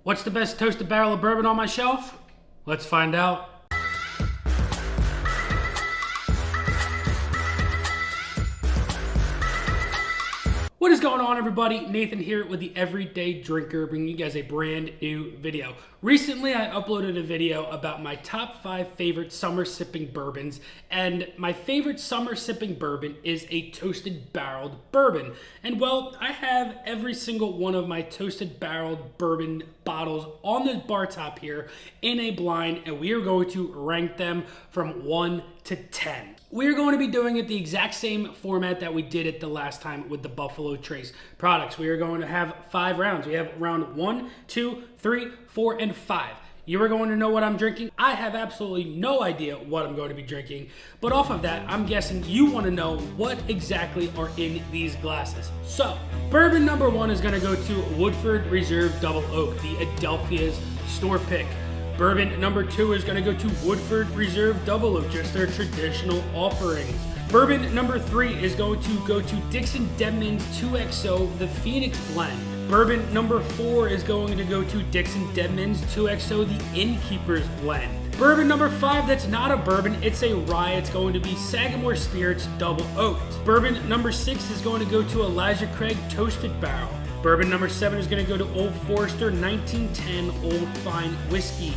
What's the best toasted barrel of bourbon on my shelf? Let's find out. What is going on, everybody? Nathan here with the Everyday Drinker, bringing you guys a brand new video. Recently, I uploaded a video about my top 5 favorite summer sipping bourbons, and my favorite summer sipping bourbon is a toasted barreled bourbon. And well, I have every single one of my toasted barreled bourbon bottles on the bar top here in a blind, and we are going to rank them from 1 to 10. We're going to be doing it the exact same format that we did it the last time with the Buffalo Trace products. We are going to have 5 rounds. We have round 1, 2, 3, 4, and 5. You are going to know what I'm drinking. I have absolutely no idea what I'm going to be drinking. But off of that, I'm guessing you want to know what exactly are in these glasses. So, bourbon number 1 is going to go to Woodford Reserve Double Oak, the Adelphia's store pick. Bourbon number 2 is going to go to Woodford Reserve Double Oak, just their traditional offerings. Bourbon number 3 is going to go to Dixon Deadman's 2XO, the Phoenix Blend. Bourbon number 4 is going to go to Dixon Deadman's 2XO, the Innkeepers Blend. Bourbon number 5, that's not a bourbon, it's a rye. It's going to be Sagamore Spirits Double Oaked. Bourbon number 6 is going to go to Elijah Craig Toasted Barrel. Bourbon number 7 is going to go to Old Forester 1910 Old Fine Whiskey.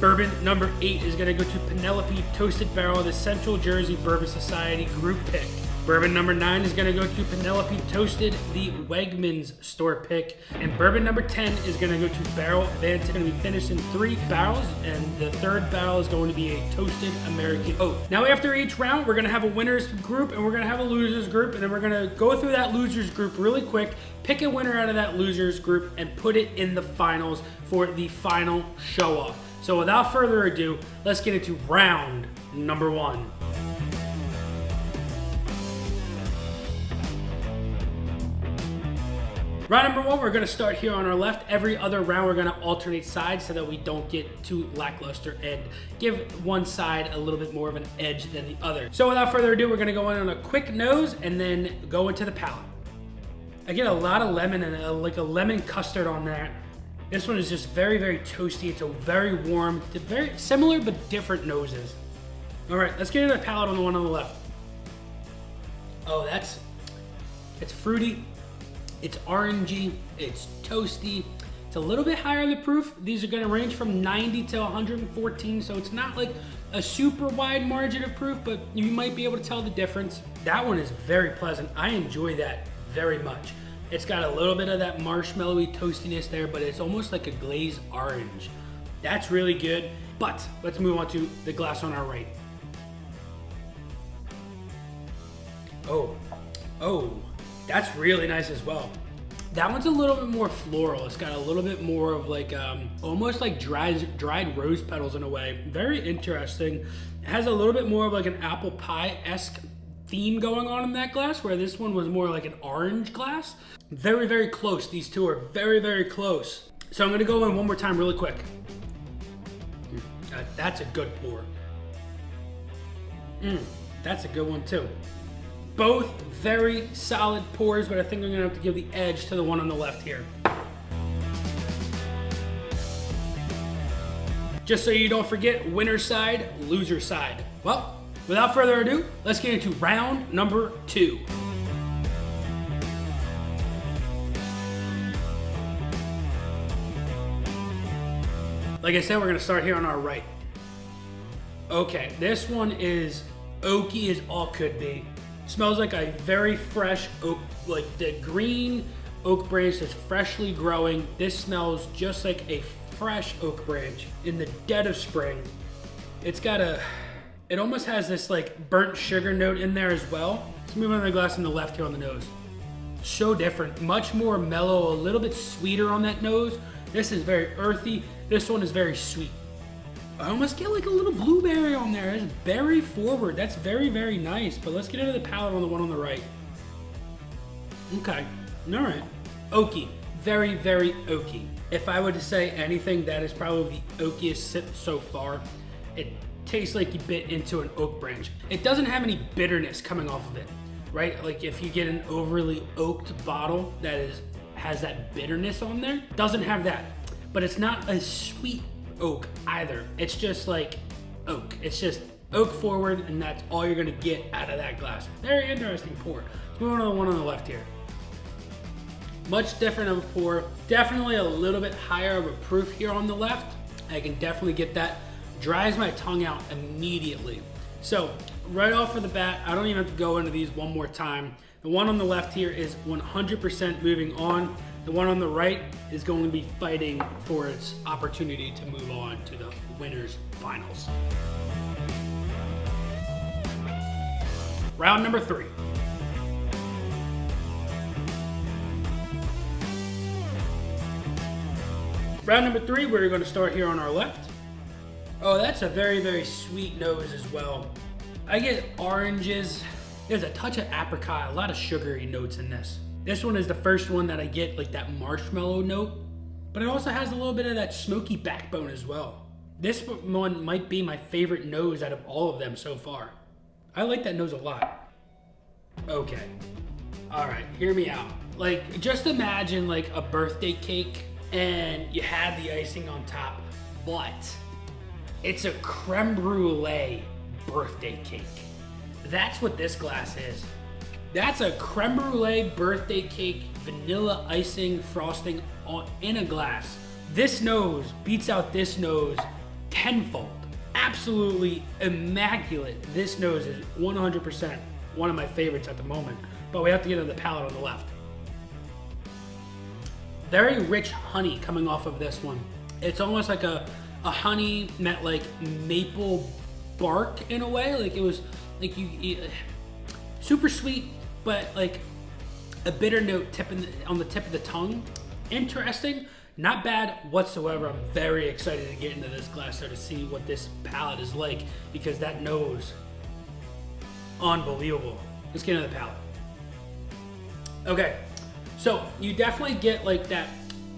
Bourbon number 8 is going to go to Penelope Toasted Barrel, the Central Jersey Bourbon Society Group Pick. Bourbon number 9 is going to go to Penelope Toasted, the Wegmans store pick. And bourbon number 10 is going to go to Barrell Vantage. It's going to be finished in 3 barrels, and the 3rd barrel is going to be a Toasted American Oak. Now, after each round, we're going to have a winners group and we're going to have a losers group, and then we're going to go through that losers group really quick, pick a winner out of that losers group, and put it in the finals for the final show-off. So without further ado, let's get into round number 1. Round number 1, we're going to start here on our left. Every other round, we're going to alternate sides so that we don't get too lackluster and give one side a little bit more of an edge than the other. So without further ado, we're going to go in on a quick nose and then go into the palate. I get a lot of lemon and like a lemon custard on that. This one is just very, very toasty. It's a very warm, very similar but different noses. All right, let's get into the palate on the one on the left. Oh, it's fruity. It's orangey, it's toasty, it's a little bit higher in the proof. These are gonna range from 90 to 114, so it's not like a super wide margin of proof, but you might be able to tell the difference. That one is very pleasant. I enjoy that very much. It's got a little bit of that marshmallowy toastiness there, but it's almost like a glazed orange. That's really good, but let's move on to the glass on our right. Oh. That's really nice as well. That one's a little bit more floral. It's got a little bit more of like, almost like dried rose petals in a way. Very interesting. It has a little bit more of like an apple pie-esque theme going on in that glass, where this one was more like an orange glass. Very, very close. These two are very, very close. So I'm gonna go in one more time really quick. That's a good pour. That's a good one too. Both very solid pours, but I think I'm gonna have to give the edge to the one on the left here. Just so you don't forget, winner side, loser side. Well, without further ado, let's get into round number 2. Like I said, we're gonna start here on our right. Okay, this one is oaky as all could be. Smells like a very fresh oak, like the green oak branch that's freshly growing. This smells just like a fresh oak branch in the dead of spring. It almost has this like burnt sugar note in there as well. Let's move on to the glass on the left here on the nose. So different, much more mellow, a little bit sweeter on that nose. This is very earthy. This one is very sweet. I almost get like a little blueberry on there. It's berry forward. That's very, very nice. But let's get into the palate on the one on the right. Okay, all right. Oaky, very, very oaky. If I were to say anything, that is probably the oakiest sip so far. It tastes like you bit into an oak branch. It doesn't have any bitterness coming off of it, right? Like if you get an overly oaked bottle that has that bitterness on there, doesn't have that. but it's not a sweet oak either. It's just like oak. It's just oak forward, and that's all you're gonna get out of that glass. Very interesting pour. Let's move on to the one on the left here. Much different of a pour. Definitely a little bit higher of a proof here on the left. I can definitely get that. Dries my tongue out immediately. So right off of the bat, I don't even have to go into these one more time. The one on the left here is 100% moving on. The one on the right is going to be fighting for its opportunity to move on to the winners finals. Round number 3. Round number 3, we're going to start here on our left. Oh, that's a very, very sweet nose as well. I get oranges. There's a touch of apricot, a lot of sugary notes in this. This one is the first one that I get like that marshmallow note, but it also has a little bit of that smoky backbone as well. This one might be my favorite nose out of all of them so far. I like that nose a lot. Okay. All right, hear me out. Like, just imagine like a birthday cake and you had the icing on top, but it's a creme brulee birthday cake. That's what this glass is. That's a creme brulee birthday cake, vanilla icing frosting in a glass. This nose beats out this nose tenfold. Absolutely immaculate. This nose is 100% one of my favorites at the moment, but we have to get into the palate on the left. Very rich honey coming off of this one. It's almost like a honey met like maple bark in a way. Like it was like super sweet, but like a bitter note on the tip of the tongue. Interesting, not bad whatsoever. I'm very excited to get into this glass there to see what this palate is like, because that nose, unbelievable. Let's get into the palate. Okay, so you definitely get like that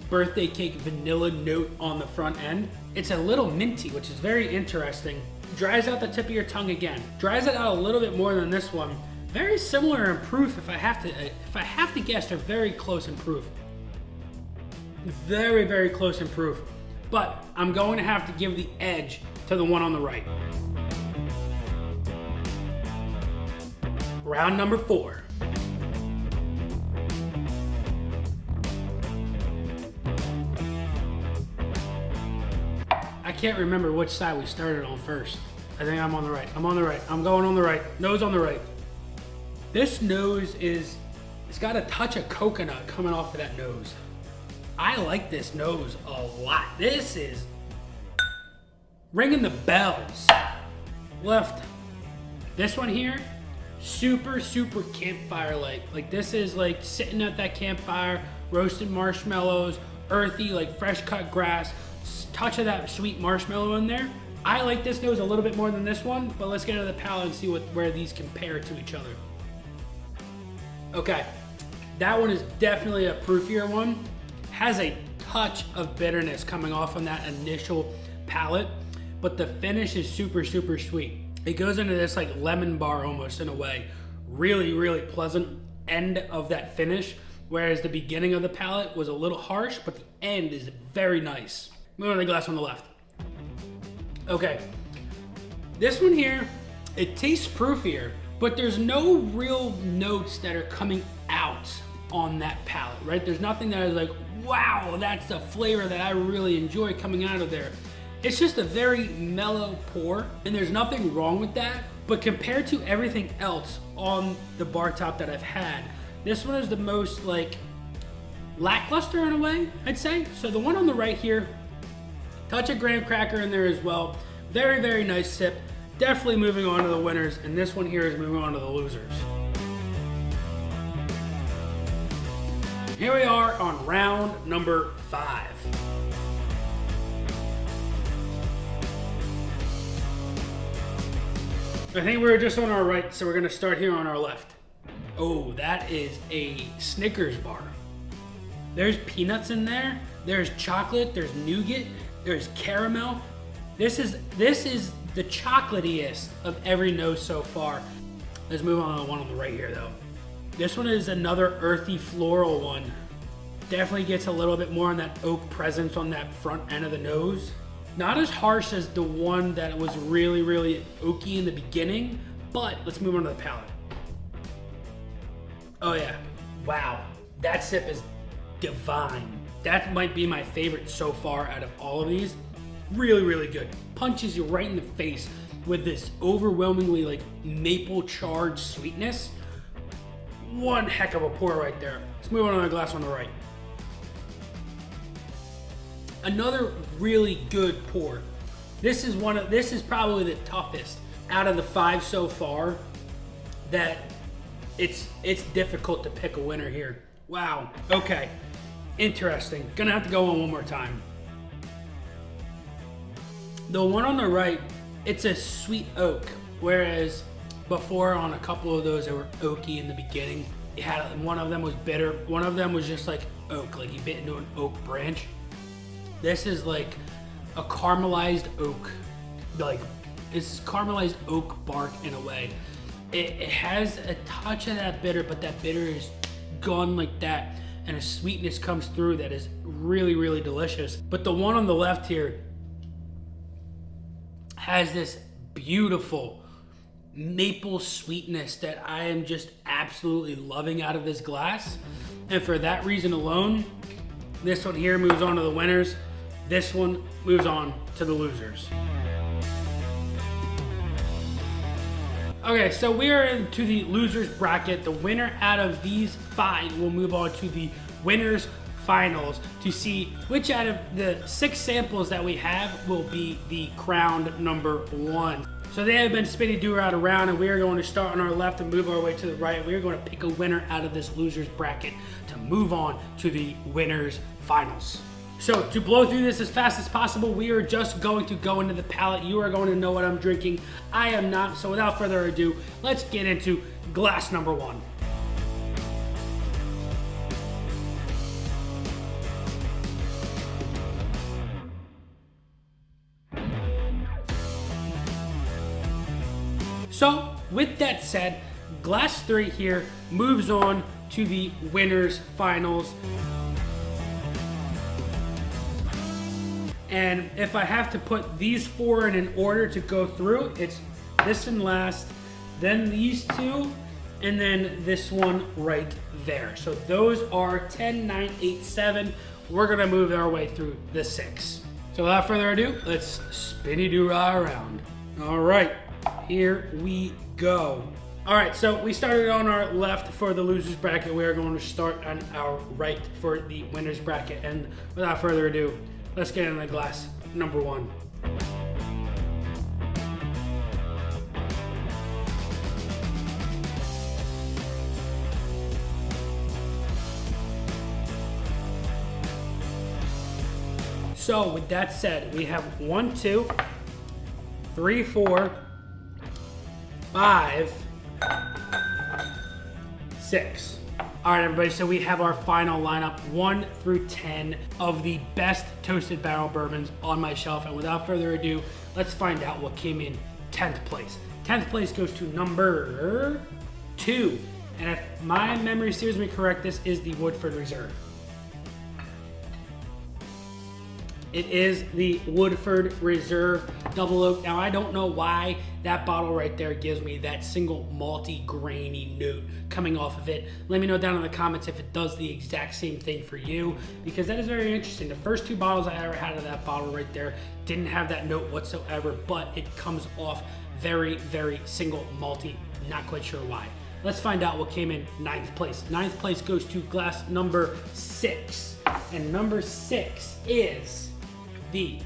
birthday cake vanilla note on the front end. It's a little minty, which is very interesting. Dries out the tip of your tongue again. Dries it out a little bit more than this one. Very similar in proof. If I have to guess, they're very close in proof. Very, very close in proof. But I'm going to have to give the edge to the one on the right. Round number 4. I can't remember which side we started on first. I think I'm on the right. I'm on the right. I'm going on the right. Nose on the right. This nose it's got a touch of coconut coming off of that nose. I like this nose a lot. This is ringing the bells. Left. This one here, super, super campfire-like. Like this is like sitting at that campfire, roasted marshmallows, earthy, like fresh cut grass, touch of that sweet marshmallow in there. I like this nose a little bit more than this one, but let's get into the palate and see where these compare to each other. Okay, that one is definitely a proofier one. Has a touch of bitterness coming off on that initial palate, but the finish is super, super sweet. It goes into this like lemon bar almost in a way. Really, really pleasant end of that finish, whereas the beginning of the palate was a little harsh, but the end is very nice. Moving on to the glass on the left. Okay, this one here, it tastes proofier, but there's no real notes that are coming out on that palate, right? There's nothing that is like, wow, that's the flavor that I really enjoy coming out of there. It's just a very mellow pour, and there's nothing wrong with that, but compared to everything else on the bar top that I've had, this one is the most like lackluster in a way, I'd say. So the one on the right here, touch of graham cracker in there as well. Very, very nice sip. Definitely moving on to the winners, and this one here is moving on to the losers. Here we are on round number 5. I think we're just on our right, so we're gonna start here on our left. Oh, that is a Snickers bar. There's peanuts in there, there's chocolate, there's nougat, there's caramel. This is the chocolatiest of every nose so far. Let's move on to the one on the right here though. This one is another earthy floral one. Definitely gets a little bit more on that oak presence on that front end of the nose. Not as harsh as the one that was really, really oaky in the beginning, but let's move on to the palate. Oh yeah, wow. That sip is divine. That might be my favorite so far out of all of these. Really, really good. Punches you right in the face with this overwhelmingly like maple charged sweetness. One heck of a pour right there. Let's move on to the glass on the right. Another really good pour. This is probably the toughest out of the 5 so far. That it's difficult to pick a winner here. Wow. Okay. Interesting. Gonna have to go on one more time. The one on the right, it's a sweet oak, whereas before on a couple of those that were oaky in the beginning, it had one of them was bitter, one of them was just like oak, like you bit into an oak branch. This is like a caramelized oak, like it's caramelized oak bark in a way. It has a touch of that bitter, but that bitter is gone like that, and a sweetness comes through that is really, really delicious. But the one on the left here has this beautiful maple sweetness that I am just absolutely loving out of this glass. And for that reason alone, this one here moves on to the winners. This one moves on to the losers. Okay, so we are into the losers bracket. The winner out of these 5 will move on to the winners finals to see which out of the 6 samples that we have will be the crowned number 1. So they have been spinning do-right around, and we are going to start on our left and move our way to the right. We are going to pick a winner out of this losers bracket to move on to the winners finals. So to blow through this as fast as possible, we are just going to go into the palate. You are going to know what I'm drinking. I am not. So without further ado, let's get into glass number 1. So with that said, glass 3 here moves on to the winners finals. And if I have to put these 4 in an order to go through, it's this one last, then these 2, and then this one right there. So those are 10, 9, 8, 7. We're gonna move our way through the 6. So without further ado, let's spinny-doo-rah around. All right, here we go. All right, so we started on our left for the losers bracket. We are going to start on our right for the winners bracket. And without further ado, let's get into glass number 1. So with that said, we have 1, 2, 3, 4, 5, 6. All right, everybody, so we have our final lineup, 1 through 10 of the best toasted barrel bourbons on my shelf. And without further ado, let's find out what came in 10th place. 10th place goes to number 2. And if my memory serves me correct, this is the Woodford Reserve. It is the Woodford Reserve Double Oak. Now, I don't know why that bottle right there gives me that single malty, grainy note coming off of it. Let me know down in the comments if it does the exact same thing for you, because that is very interesting. The first 2 bottles I ever had of that bottle right there didn't have that note whatsoever, but it comes off very, very single malty. Not quite sure why. Let's find out what came in 9th place. 9th place goes to glass number 6. And number 6 is the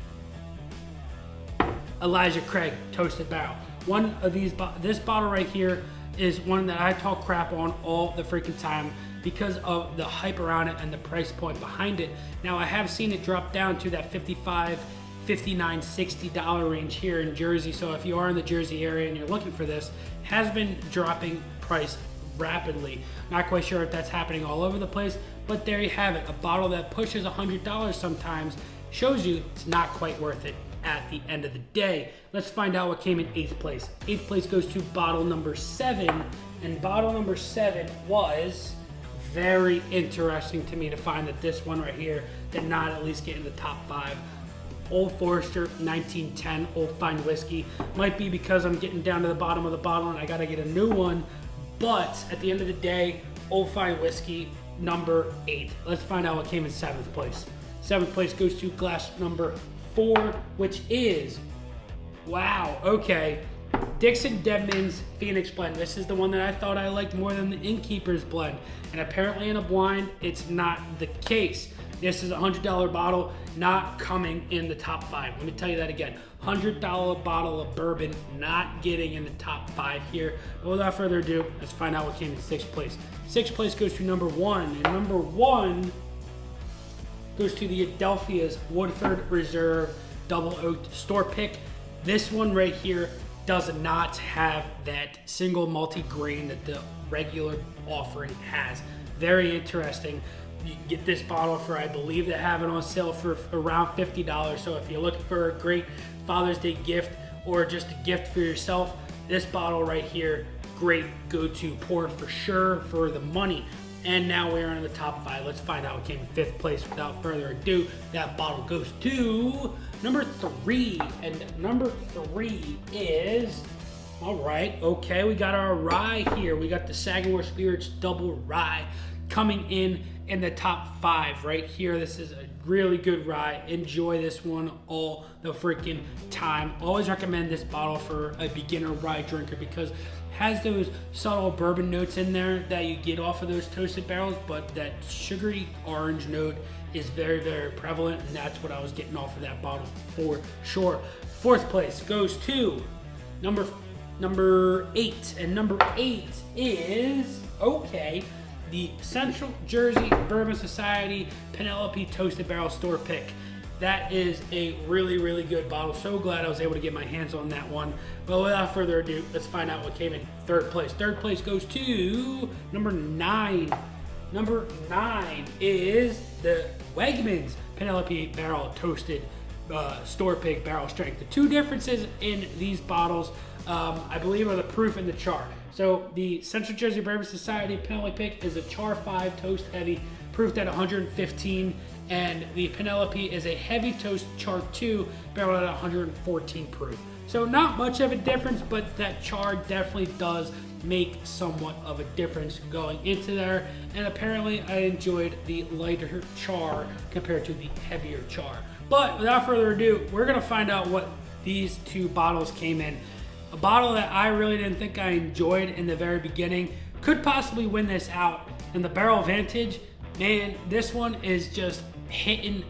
Elijah Craig Toasted Barrel. One of these, this bottle right here is one that I talk crap on all the freaking time because of the hype around it and the price point behind it. Now, I have seen it drop down to that $55, $59, $60 range here in Jersey. So if you are in the Jersey area and you're looking for this, it has been dropping price rapidly. Not quite sure if that's happening all over the place, but there you have it. A bottle that pushes $100 sometimes shows you it's not quite worth it at the end of the day. Let's find out what came in 8th place. 8th place goes to bottle number 7, and bottle number 7 was very interesting to me to find that this one right here did not at least get in the top 5. Old Forester 1910 Old Fine Whiskey. Might be because I'm getting down to the bottom of the bottle and I gotta get a new one. But at the end of the day, Old Fine Whiskey, number 8. Let's find out what came in 7th place. 7th place goes to glass number 4, which is, wow, okay, Dixon Deadman's Phoenix Blend. This is the one that I thought I liked more than the Innkeepers Blend. And apparently in a blind, it's not the case. This is a $100 bottle, not coming in the top 5. Let me tell you that again. $100 bottle of bourbon, not getting in the top 5 here. But without further ado, let's find out what came in 6th place. 6th place goes to number 1. And number 1 goes to the Adelphia's Woodford Reserve Double Oaked Store Pick. This one right here does not have that single multi-grain that the regular offering has. Very interesting. You can get this bottle for, I believe they have it on sale for around $50. So if you're looking for a great Father's Day gift or just a gift for yourself, this bottle right here, great go-to pour for sure for the money. And now we're in the top 5. Let's find out what came in 5th place. Without further ado, that bottle goes to number 3. And number 3 is, all right, okay, we got our rye here. We got the Sagamore Spirits Double Rye coming in the top 5 right here. This is a really good rye. Enjoy this one all the freaking time. Always recommend this bottle for a beginner rye drinker because it has those subtle bourbon notes in there that you get off of those toasted barrels, but that sugary orange note is very, very prevalent, and that's what I was getting off of that bottle for sure. 4th place goes to number 8, and number 8 is, okay, the Central Jersey Bourbon Society Penelope Toasted Barrel Store Pick. That is a really, really good bottle. So glad I was able to get my hands on that one. But without further ado, let's find out what came in 3rd place. 3rd place goes to number 9. Number 9 is the Wegmans Penelope Barrel Toasted Store Pick Barrel Strength. The 2 differences in these bottles, I believe, are the proof and the char. So the Central Jersey Bourbon Society Penelope Pick is a char 5 toast heavy, proofed at 115, and the Penelope is a heavy toast char 2, barreled at 114 proof. So not much of a difference, but that char definitely does make somewhat of a difference going into there. And apparently I enjoyed the lighter char compared to the heavier char. But without further ado, we're gonna find out what these 2 bottles came in. A bottle that I really didn't think I enjoyed in the very beginning could possibly win this out. And the Barrell Vantage, man, this one is just hitting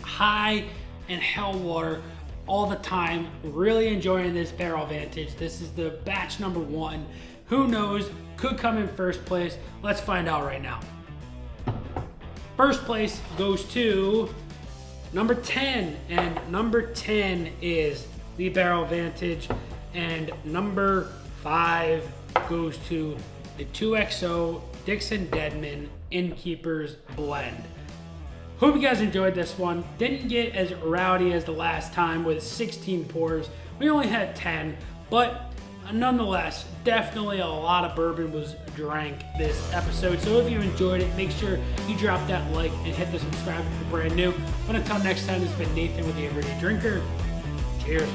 high and hell water all the time. Really enjoying this Barrell Vantage. This is the batch number 1. Who knows? Could come in 1st place. Let's find out right now. 1st place goes to number 10. And number 10 is the Barrell Vantage. And number 5 goes to the 2XO Dixon Deadman Innkeepers Blend. Hope you guys enjoyed this one. Didn't get as rowdy as the last time with 16 pours. We only had 10, but nonetheless, definitely a lot of bourbon was drank this episode. So if you enjoyed it, make sure you drop that like and hit the subscribe if you're brand new. But until next time, this has been Nathan with the Everyday Drinker. Cheers.